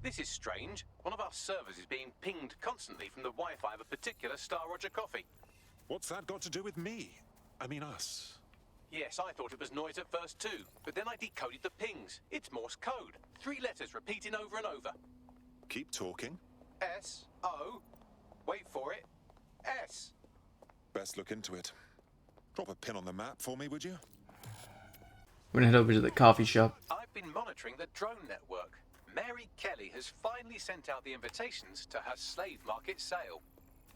This is strange. One of our servers is being pinged constantly from the Wi-Fi of a particular Star Roger coffee. What's that got to do with me? I mean us. Yes, I thought it was noise at first too, but then I decoded the pings. It's Morse code. 3 letters repeating over and over. Keep talking. S-O. Wait for it. S. Best look into it. Drop a pin on the map for me, would you? We're gonna head over to the coffee shop. I've been monitoring the drone network. Mary Kelly has finally sent out the invitations to her slave market sale.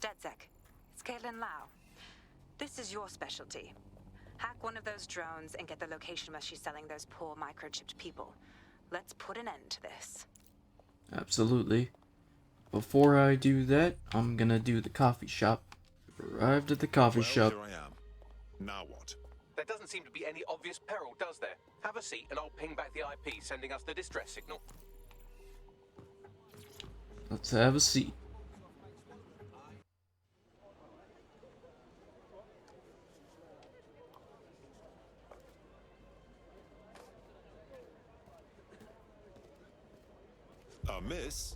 DedSec, it's Caitlin Lau. This is your specialty. Hack one of those drones and get the location where she's selling those poor microchipped people. Let's put an end to this. Absolutely. Before I do that, I'm gonna do the coffee shop. We've arrived at the coffee shop. Here I am. Now what? There doesn't seem to be any obvious peril, does there? Have a seat and I'll ping back the IP sending us the distress signal. Let's have a seat. Miss?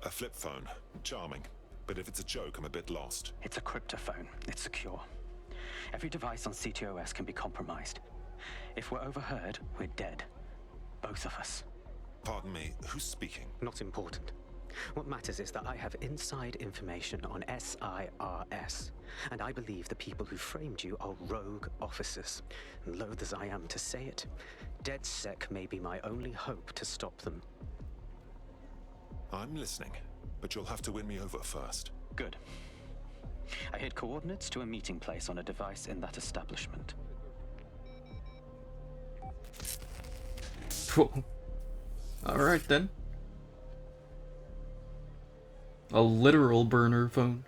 A flip phone. Charming. But if it's a joke, I'm a bit lost. It's a cryptophone. It's secure. Every device on CTOS can be compromised. If we're overheard, we're dead. Both of us. Pardon me, who's speaking? Not important. What matters is that I have inside information on SIRS, and I believe the people who framed you are rogue officers. And loath as I am to say it, DedSec may be my only hope to stop them. I'm listening, but you'll have to win me over first. Good. I hid coordinates to a meeting place on a device in that establishment. Cool. Alright then. A literal burner phone.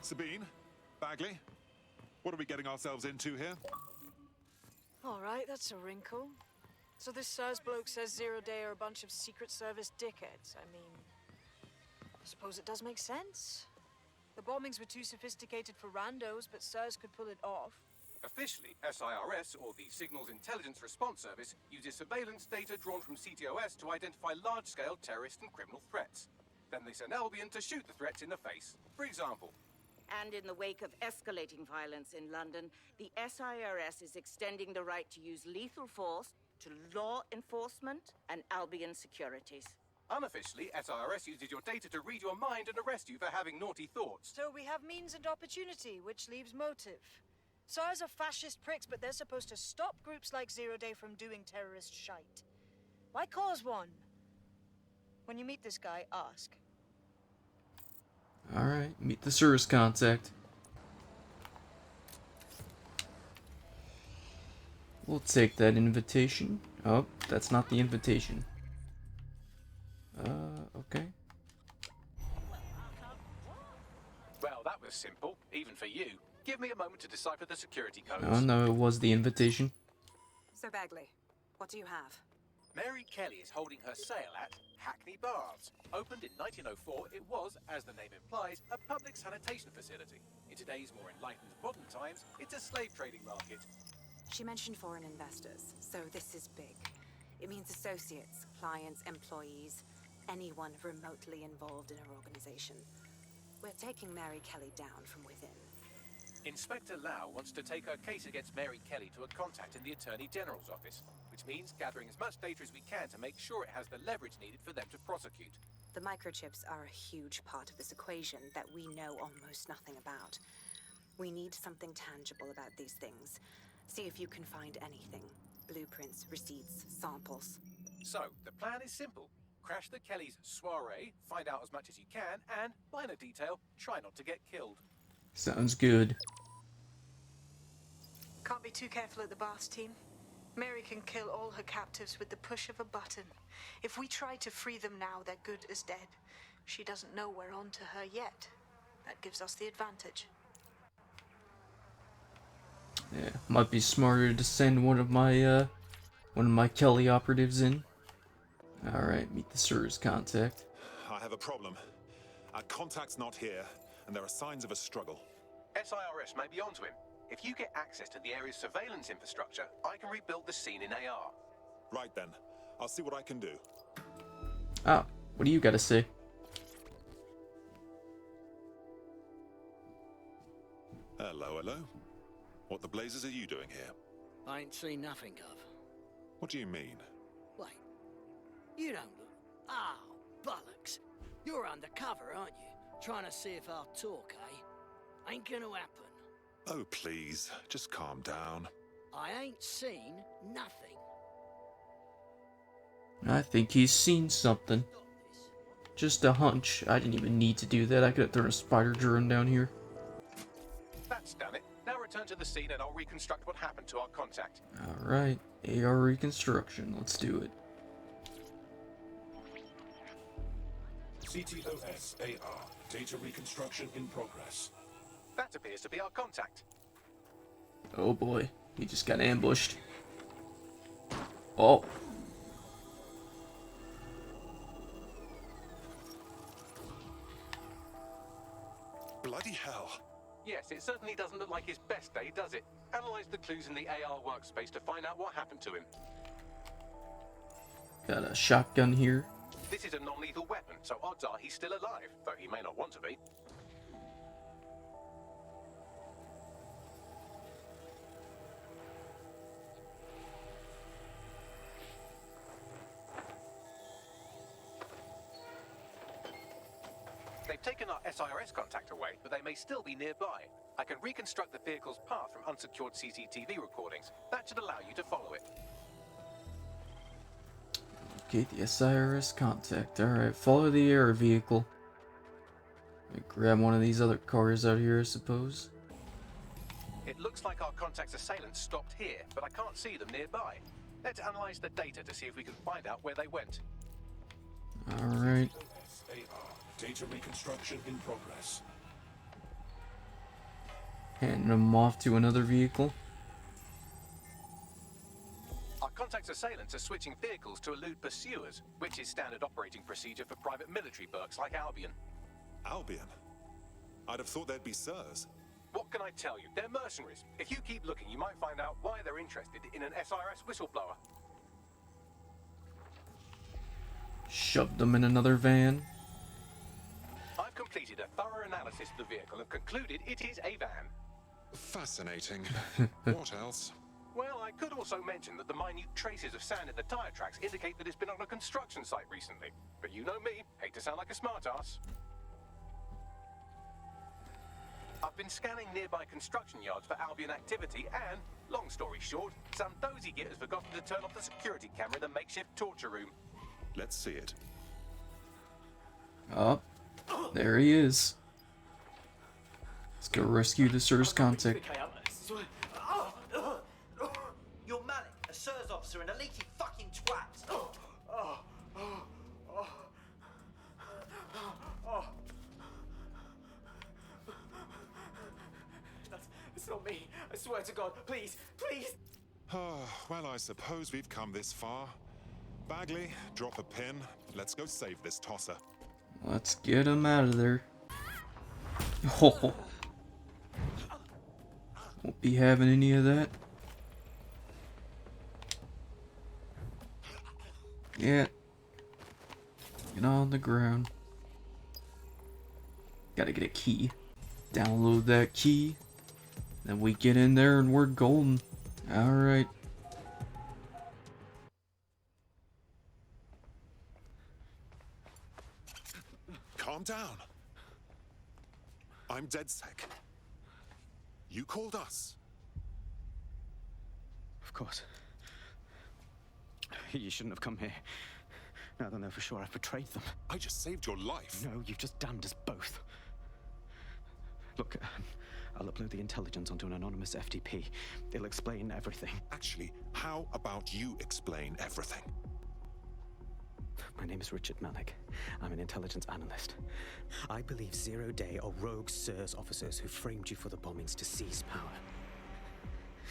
Sabine? Bagley? What are we getting ourselves into here? Alright, that's a wrinkle. So this SIRS bloke says Zero Day are a bunch of Secret Service dickheads. I mean, I suppose it does make sense. The bombings were too sophisticated for randos, but SIRS could pull it off. Officially, SIRS, or the Signals Intelligence Response Service, uses surveillance data drawn from CTOS to identify large-scale terrorist and criminal threats. Then they send Albion to shoot the threats in the face. For example. And in the wake of escalating violence in London, the SIRS is extending the right to use lethal force to law enforcement and Albion securities. Unofficially, SIRS uses your data to read your mind and arrest you for having naughty thoughts. So we have means and opportunity, which leaves motive. SIRS are fascist pricks, but they're supposed to stop groups like Zero Day from doing terrorist shite. Why cause one? When you meet this guy, ask. Alright, meet the SIRS contact. We'll take that invitation. Oh, that's not the invitation. Okay. Well, that was simple, even for you. Give me a moment to decipher the security codes. Oh no, it was the invitation. So Bagley, what do you have? Mary Kelly is holding her sale at Hackney Baths. Opened in 1904, it was, as the name implies, a public sanitation facility. In today's more enlightened modern times, it's a slave trading market. She mentioned foreign investors, so this is big. It means associates, clients, employees, anyone remotely involved in her organization. We're taking Mary Kelly down from within. Inspector Lau wants to take her case against Mary Kelly to a contact in the Attorney General's office, which means gathering as much data as we can to make sure it has the leverage needed for them to prosecute. The microchips are a huge part of this equation that we know almost nothing about. We need something tangible about these things. See if you can find anything. Blueprints, receipts, samples. So, the plan is simple. Crash the Kellys' soiree, find out as much as you can, and, minor detail, try not to get killed. Sounds good. Can't be too careful at the Baths team. Mary can kill all her captives with the push of a button. If we try to free them now, they're good as dead. She doesn't know we're on to her yet. That gives us the advantage. Yeah, might be smarter to send one of my Kelly operatives in. Alright, meet the SIRS contact. I have a problem. Our contact's not here, and there are signs of a struggle. SIRS may be onto him. If you get access to the area's surveillance infrastructure, I can rebuild the scene in AR. Right then. I'll see what I can do. Ah, what do you gotta say? Hello, hello. What the blazes are you doing here? I ain't seen nothing of. What do you mean? Wait, you don't look... Oh, bollocks. You're undercover, aren't you? Trying to see if I'll talk, eh? Ain't gonna happen. Oh, please. Just calm down. I ain't seen nothing. I think he's seen something. Just a hunch. I didn't even need to do that. I could have thrown a spider drone down here. That's done it. Now return to the scene and I'll reconstruct what happened to our contact. Alright, AR reconstruction. Let's do it. CTOS AR. Data reconstruction in progress. That appears to be our contact. Oh boy, he just got ambushed. Oh. Bloody hell. Yes, it certainly doesn't look like his best day, does it? Analyze the clues in the AR workspace to find out what happened to him. Got a shotgun here. This is a non-lethal weapon, so odds are he's still alive, though he may not want to be. They've taken our SIRS contact away, but they may still be nearby. I can reconstruct the vehicle's path from unsecured CCTV recordings. That should allow you to follow it. Okay, the SIRS contact. Alright, follow the air vehicle. Let me grab one of these other cars out here, I suppose. It looks like our contact's assailants stopped here, but I can't see them nearby. Let's analyze the data to see if we can find out where they went. Alright. AR. Data reconstruction in progress. Handing them off to another vehicle. Our contact's assailants are switching vehicles to elude pursuers, which is standard operating procedure for private military burks like Albion. Albion? I'd have thought they'd be SIRS. What can I tell you? They're mercenaries. If you keep looking, you might find out why they're interested in an SIRS whistleblower. Shoved them in another van. I've completed a thorough analysis of the vehicle and concluded it is a van. Fascinating. What else? Well, I could also mention that the minute traces of sand in the tire tracks indicate that it's been on a construction site recently. But you know me, hate to sound like a smartass. I've been scanning nearby construction yards for Albion activity and, long story short, some dozy git has forgotten to turn off the security camera in the makeshift torture room. Let's see it. Oh, there he is. Let's go rescue the SIRS contact. You're Malik, a SIRS officer and a leaky fucking twat. That's not me. I swear to God. Please, please. Oh, well, I suppose we've come this far. Bagley, drop a pin. Let's go save this tosser. Let's get him out of there. Oh. Won't be having any of that. Yeah. Get on the ground. Gotta get a key. Download that key. Then we get in there and we're golden. Alright. Calm down. I'm DedSec. You called us. Of course. You shouldn't have come here. Now they know for sure I've betrayed them. I just saved your life. No, you've just damned us both. Look, I'll upload the intelligence onto an anonymous FTP. It'll explain everything. Actually, how about you explain everything? My name is Richard Malik. I'm an intelligence analyst. I believe Zero Day are rogue SIRS officers who framed you for the bombings to seize power.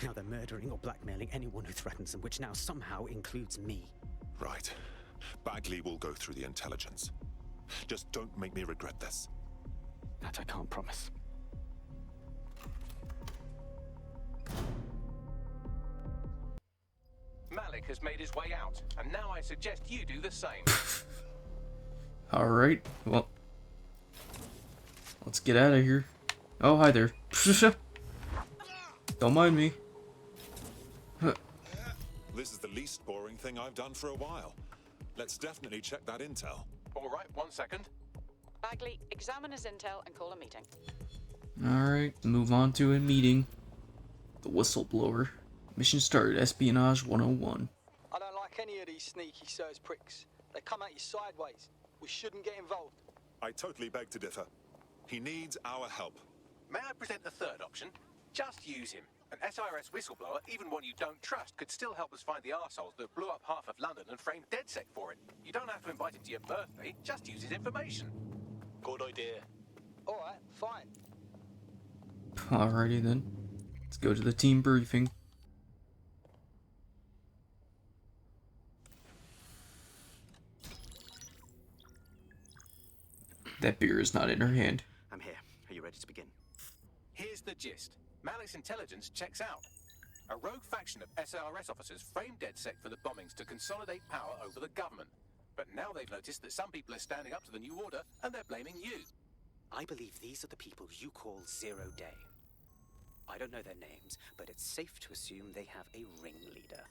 Now they're murdering or blackmailing anyone who threatens them, which now somehow includes me. Right. Bagley will go through the intelligence. Just don't make me regret this. That I can't promise. Malik has made his way out, and now I suggest you do the same. Alright, well. Let's get out of here. Oh, hi there. Don't mind me. This is the least boring thing I've done for a while. Let's definitely check that intel. All right, 1 second. Bagley, examine his intel and call a meeting. Alright, move on to a meeting. The Whistleblower. Mission started, Espionage 101. I don't like any of these sneaky SIRS pricks. They come at you sideways. We shouldn't get involved. I totally beg to differ. He needs our help. May I present a third option? Just use him. An SIRS whistleblower, even one you don't trust, could still help us find the arseholes that blew up half of London and framed DedSec for it. You don't have to invite him to your birthday, just use his information. Good idea. Alright, fine. Alrighty then. Let's go to the team briefing. That beer is not in her hand. I'm here. Are you ready to begin? Here's the gist. Malik's intelligence checks out. A rogue faction of SIRS officers framed DedSec for the bombings to consolidate power over the government. But now they've noticed that some people are standing up to the new order, and they're blaming you. I believe these are the people you call Zero Day. I don't know their names, but it's safe to assume they have a ringleader.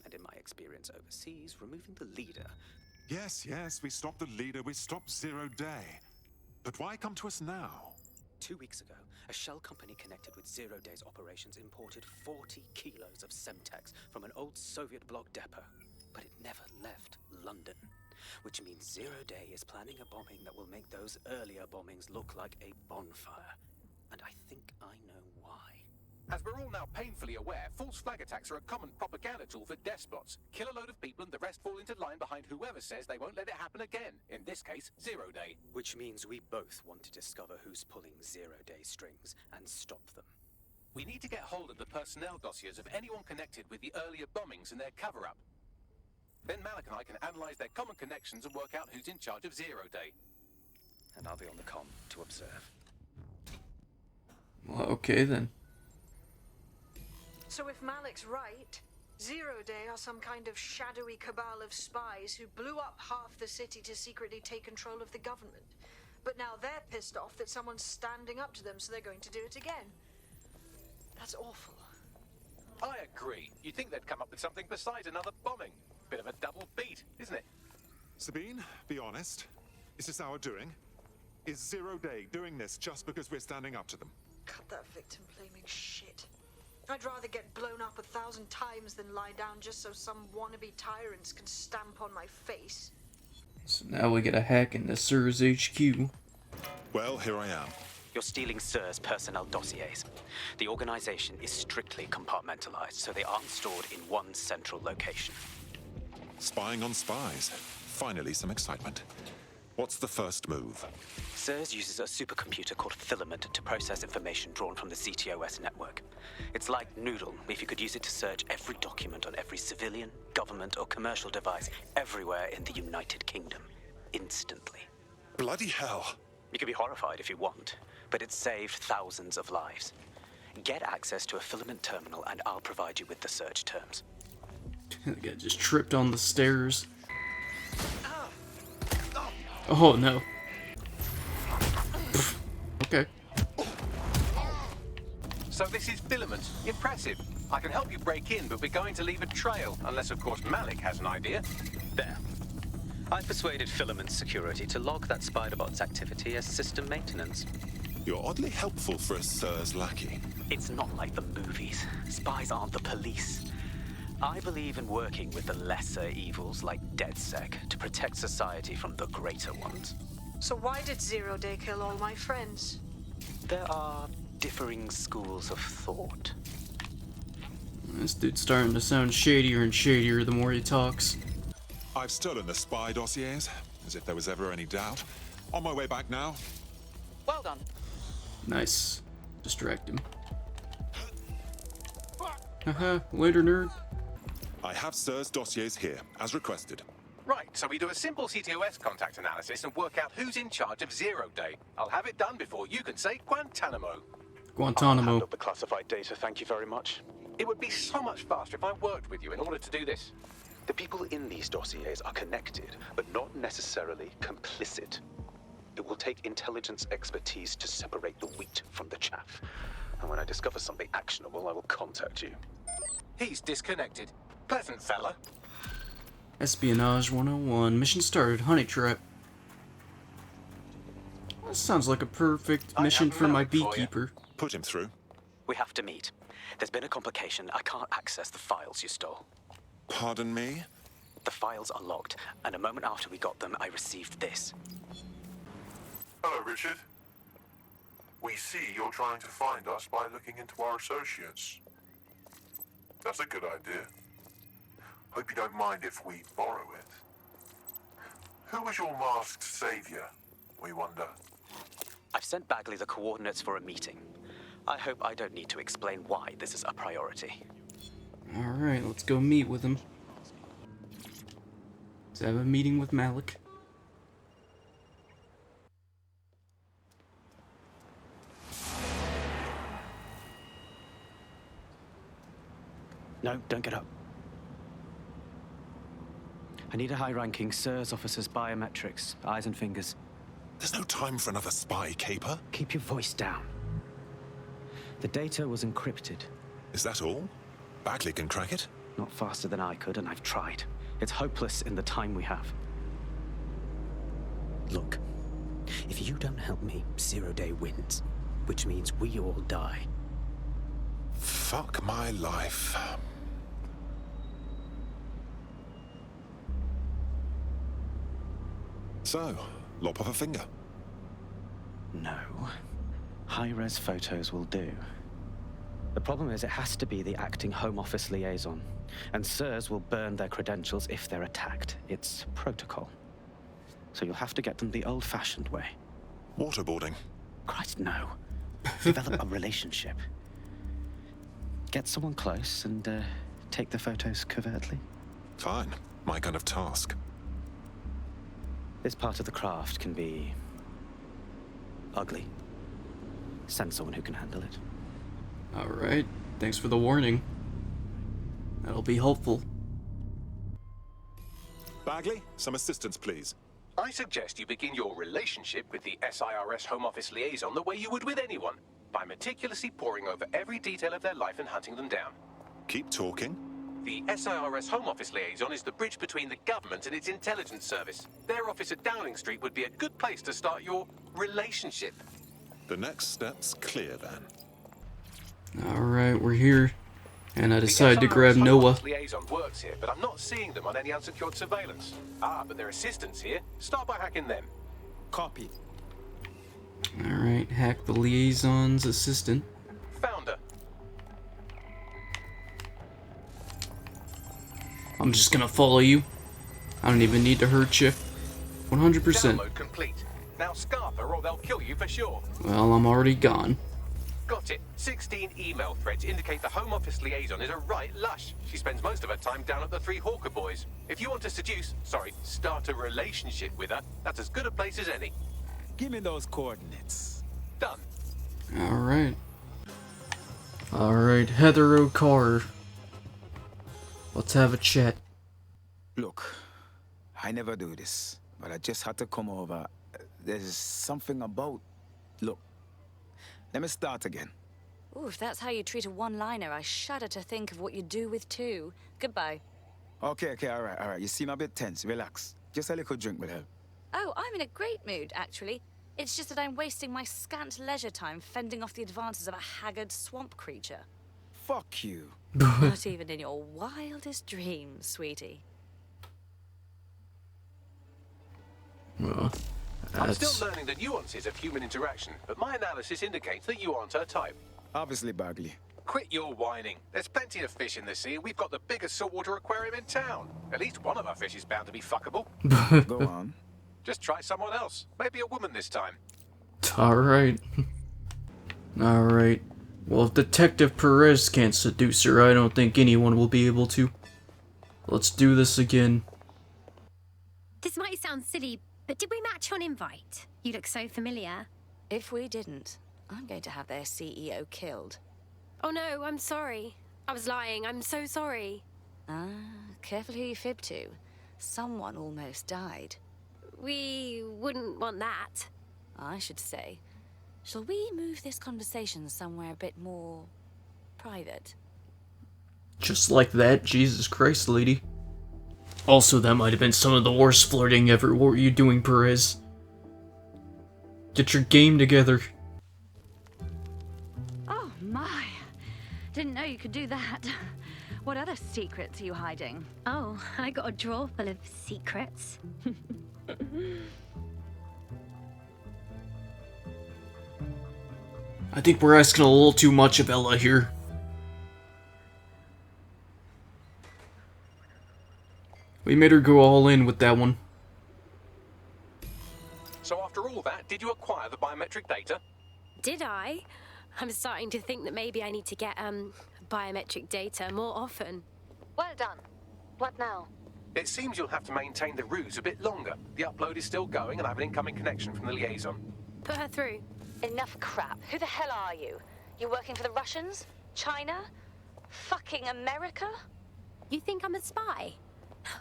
And in my experience overseas, removing the leader... Yes, we stopped the leader, we stopped Zero Day. But why come to us now? 2 weeks ago, a shell company connected with Zero Day's operations imported 40 kilos of Semtex from an old Soviet bloc depot. But it never left London. Which means Zero Day is planning a bombing that will make those earlier bombings look like a bonfire. And I think I know why. As we're all now painfully aware, false flag attacks are a common propaganda tool for despots. Kill a load of people and the rest fall into line behind whoever says they won't let it happen again. In this case, Zero Day. Which means we both want to discover who's pulling Zero Day strings and stop them. We need to get hold of the personnel dossiers of anyone connected with the earlier bombings and their cover-up. Then Malik and I can analyze their common connections and work out who's in charge of Zero Day. And I'll be on the comm to observe. Well, okay then. So if Malik's right, Zero Day are some kind of shadowy cabal of spies who blew up half the city to secretly take control of the government. But now they're pissed off that someone's standing up to them, so they're going to do it again. That's awful. I agree. You'd think they'd come up with something besides another bombing. Bit of a double beat, isn't it? Sabine, be honest. Is this our doing? Is Zero Day doing this just because we're standing up to them? Cut that victim-blaming shit. I'd rather get blown up 1,000 times than lie down just so some wannabe tyrants can stamp on my face. So now we get a hack into SIRS HQ. Well, here I am. You're stealing SIRS personnel dossiers. The organization is strictly compartmentalized, so they aren't stored in one central location. Spying on spies. Finally, some excitement. What's the first move? SIRS uses a supercomputer called Filament to process information drawn from the CTOS network. It's like Noodle, if you could use it to search every document on every civilian, government, or commercial device everywhere in the United Kingdom. Instantly. Bloody hell! You can be horrified if you want, but it's saved thousands of lives. Get access to a Filament terminal and I'll provide you with the search terms. The guy just tripped on the stairs. Oh no. Okay. So this is Filament. Impressive. I can help you break in, but we're going to leave a trail. Unless, of course, Malik has an idea. There. I've persuaded Filament Security to log that Spiderbot's activity as system maintenance. You're oddly helpful for a SIRS lackey. It's not like the movies. Spies aren't the police. I believe in working with the lesser evils like DedSec to protect society from the greater ones. So why did Zero Day kill all my friends? There are differing schools of thought. This dude's starting to sound shadier and shadier the more he talks. I've stolen the spy dossiers, as if there was ever any doubt. On my way back now. Well done. Nice. Distract him. Haha, later nerd. I have SIRS dossiers here, as requested. Right, so we do a simple CTOS contact analysis and work out who's in charge of 0 day. I'll have it done before you can say Guantanamo. Guantanamo. Handle the classified data, thank you very much. It would be so much faster if I worked with you in order to do this. The people in these dossiers are connected, but not necessarily complicit. It will take intelligence expertise to separate the wheat from the chaff. And when I discover something actionable, I will contact you. He's disconnected. Pleasant fella. Espionage 101. Mission started. Honey trap. That sounds like a perfect mission for my beekeeper. Put him through. We have to meet. There's been a complication. I can't access the files you stole. Pardon me? The files are locked, and a moment after we got them, I received this. Hello, Richard. We see you're trying to find us by looking into our associates. That's a good idea. Hope you don't mind if we borrow it. Who was your masked savior, we wonder? I've sent Bagley the coordinates for a meeting. I hope I don't need to explain why this is a priority. Alright, let's go meet with him. Let's have a meeting with Malik. No, don't get up. I need a high-ranking SIRS officer's biometrics, eyes and fingers. There's no time for another spy caper. Keep your voice down. The data was encrypted. Is that all? Bagley can crack it? Not faster than I could, and I've tried. It's hopeless in the time we have. Look, if you don't help me, 0 day wins, which means we all die. Fuck my life. So, lop off a finger. No. High-res photos will do. The problem is it has to be the acting Home Office liaison, and SIRS will burn their credentials if they're attacked. It's protocol. So you'll have to get them the old-fashioned way. Waterboarding? Christ, no. Develop a relationship. Get someone close and take the photos covertly. Fine. My kind of task. This part of the craft can be ugly. Send someone who can handle it. Alright, thanks for the warning. That'll be helpful. Bagley, some assistance, please. I suggest you begin your relationship with the SIRS Home Office liaison the way you would with anyone, by meticulously poring over every detail of their life and hunting them down. Keep talking. The SIRS Home Office liaison is the bridge between the government and its intelligence service. Their office at Downing Street would be a good place to start your relationship. The next step's clear, then. Alright, we're here. And I decided to The grab SIRS Home Noah. Office liaison works here, but I'm not seeing them on any unsecured surveillance. Ah, but their assistants here. Start by hacking them. Copy. Alright, hack the liaison's assistant. Founder. I'm just gonna follow you. I don't even need to hurt you. 100%. Download complete. Now scarper or they'll kill you for sure. Well, I'm already gone. Got it. 16 email threads indicate the Home Office liaison is a right lush. She spends most of her time down at the Three Hawker Boys. If you want to start a relationship with her, that's as good a place as any. Give me those coordinates. Done. Alright. Alright, Heather O'Carr. Let's have a chat. Look, I never do this, but I just had to come over. There's something about... Look, let me start again. Ooh, if that's how you treat a one-liner, I shudder to think of what you do with two. Goodbye. Okay, all right. You seem a bit tense. Relax. Just a little drink will help. Oh, I'm in a great mood, actually. It's just that I'm wasting my scant leisure time fending off the advances of a haggard swamp creature. Fuck you. Not even in your wildest dreams, sweetie. Well, I'm still learning the nuances of human interaction, but my analysis indicates that you aren't her type. Obviously, Bagley. Quit your whining. There's plenty of fish in the sea. We've got the biggest saltwater aquarium in town. At least one of our fish is bound to be fuckable. Go on. Just try someone else. Maybe a woman this time. Alright. Alright. Well, if Detective Perez can't seduce her, I don't think anyone will be able to. Let's do this again. sound silly, but did we match on invite? You look so familiar. If we didn't, I'm going to have their CEO killed. Oh no, I'm sorry. I was lying. I'm so sorry. Ah, careful who you fib to. Someone almost died. We wouldn't want that. I should say. Shall we move this conversation somewhere a bit more private? Just like that? Jesus Christ, lady. Also, that might have been some of the worst flirting ever. What were you doing, Perez? Get your game together. Oh my. Didn't know you could do that. What other secrets are you hiding? Oh, I got a drawer full of secrets. I think we're asking a little too much of Ella here. We made her go all in with that one. So after all that, did you acquire the biometric data? Did I? I'm starting to think that maybe I need to get, biometric data more often. Well done. What now? It seems you'll have to maintain the ruse a bit longer. The upload is still going and I have an incoming connection from the liaison. Put her through. Enough crap. Who the hell are you? You working for the Russians? China? Fucking America? You think I'm a spy?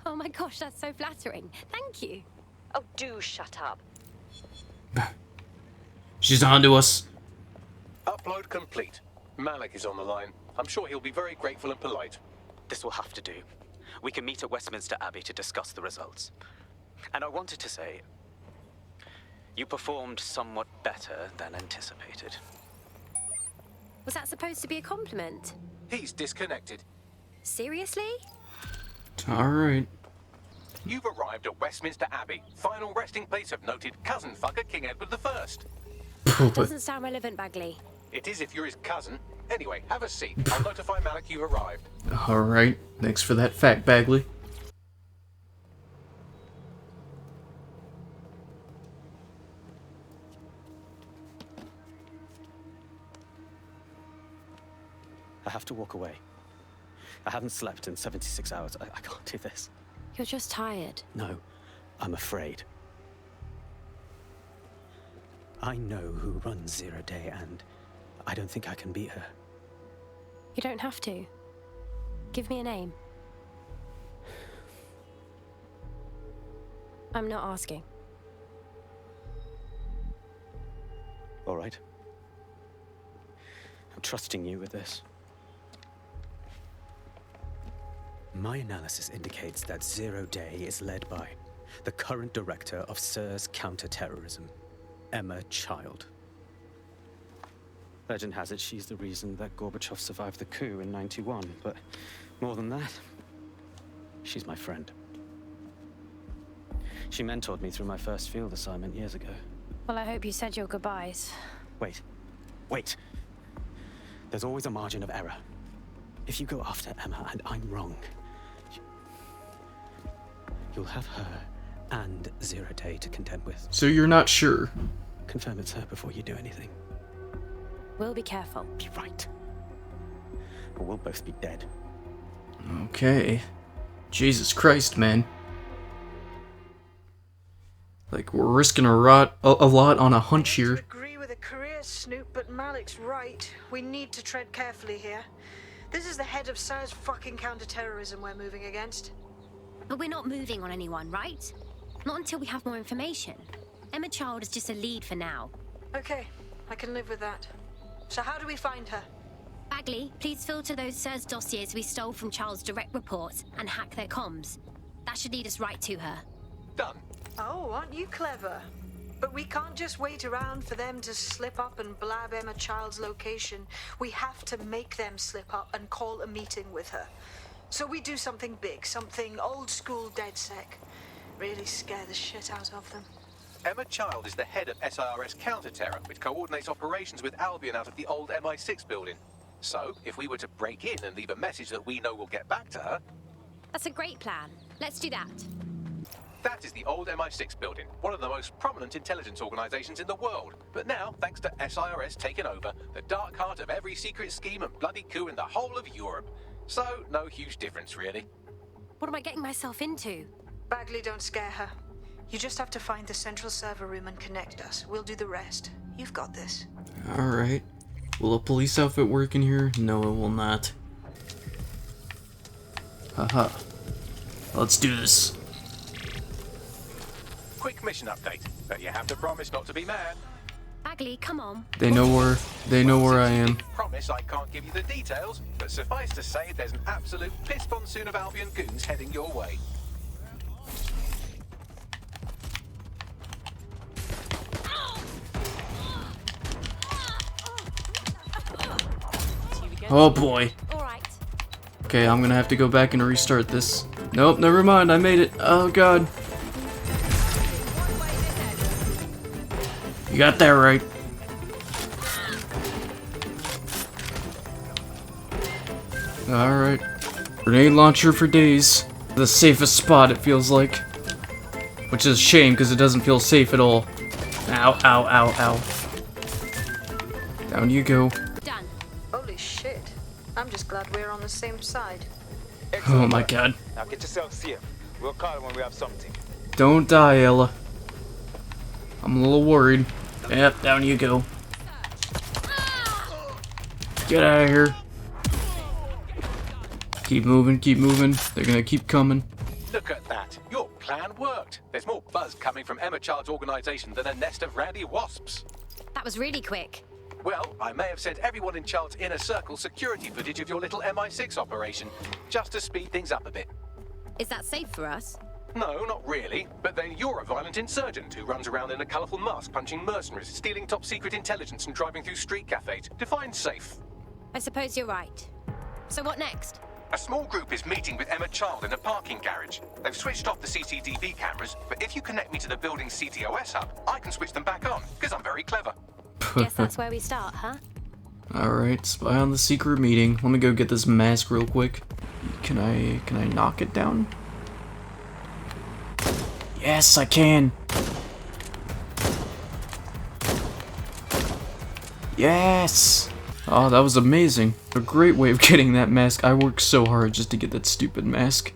Oh my gosh, that's so flattering. Thank you. Oh, do shut up. She's on to us. Upload complete. Malik is on the line. I'm sure he'll be very grateful and polite. This will have to do. We can meet at Westminster Abbey to discuss the results. And I wanted to say, you performed somewhat better than anticipated. Was that supposed to be a compliment? He's disconnected. Seriously? Alright. You've arrived at Westminster Abbey, final resting place of noted cousin fucker King Edward I. Doesn't sound relevant, Bagley. It is if you're his cousin. Anyway, have a seat. I'll notify Malik you've arrived. Alright, thanks for that fact, Bagley. I have to walk away. I haven't slept in 76 hours. I can't do this. You're just tired. No, I'm afraid. I know who runs Zero Day, and I don't think I can beat her. You don't have to. Give me a name. I'm not asking. All right. I'm trusting you with this. My analysis indicates that Zero Day is led by the current director of SIRS counterterrorism, Emma Child. Legend has it she's the reason that Gorbachev survived the coup in '91, but more than that, she's my friend. She mentored me through my first field assignment years ago. Well, I hope you said your goodbyes. Wait. There's always a margin of error. If you go after Emma and I'm wrong, you'll have her and Zero Day to contend with. So you're not sure? Confirm it's her before you do anything. We'll be careful. Be right. Or we'll both be dead. Okay. Jesus Christ, man. Like, we're risking a lot on a hunch here. I agree with a career snoop, but Malik's right. We need to tread carefully here. This is the head of SIRS fucking counterterrorism we're moving against. But we're not moving on anyone, right? Not until we have more information. Emma Child is just a lead for now. Okay, I can live with that. So how do we find her? Bagley, please filter those SIRS dossiers we stole from Child's direct reports and hack their comms. That should lead us right to her. Done. Oh, aren't you clever? But we can't just wait around for them to slip up and blab Emma Child's location. We have to make them slip up and call a meeting with her. So we do something big, something old school DedSec. Really scare the shit out of them. Emma Child is the head of SIRS counter-terror, which coordinates operations with Albion out of the old MI6 building. So, if we were to break in and leave a message that we know will get back to her... That's a great plan. Let's do that. That is the old MI6 building, one of the most prominent intelligence organizations in the world. But now, thanks to SIRS taking over, the dark heart of every secret scheme and bloody coup in the whole of Europe. So, no huge difference, really. What am I getting myself into? Bagley, don't scare her. You just have to find the central server room and connect us. We'll do the rest. You've got this. Alright. Will a police outfit work in here? No, it will not. Haha. Let's do this. Quick mission update, but you have to promise not to be mad. Bagley, come on. They know where I am. Promise I can't give you the details, but suffice to say there's an absolute piss monsoon of Albion goons heading your way. Oh boy. Okay, I'm gonna have to go back and restart this. Nope, never mind, I made it. Oh god. You got that right. Alright. Grenade launcher for days. The safest spot, it feels like. Which is a shame, because it doesn't feel safe at all. Ow, ow, ow, ow. Down you go. Done. Holy shit. I'm just glad we're on the same side. Oh my god. Now get yourself safe. We'll call when we have something. Don't die, Ella. I'm a little worried. Yep, down you go. Get out of here. Keep moving, keep moving. They're gonna keep coming. Look at that. Your plan worked. There's more buzz coming from Emma Child's organization than a nest of randy wasps. That was really quick. Well, I may have sent everyone in Child's inner circle security footage of your little MI6 operation, just to speed things up a bit. Is that safe for us? No, not really. But then you're a violent insurgent who runs around in a colourful mask, punching mercenaries, stealing top-secret intelligence and driving through street cafes. Define safe. I suppose you're right. So what next? A small group is meeting with Emma Child in a parking garage. They've switched off the CCTV cameras, but if you connect me to the building's CTOS hub, I can switch them back on, because I'm very clever. Guess that's where we start, huh? Alright, spy on the secret meeting. Let me go get this mask real quick. Can I knock it down? Yes, I can. Yes! Oh, that was amazing. A great way of getting that mask. I worked so hard just to get that stupid mask.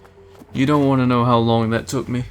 You don't want to know how long that took me.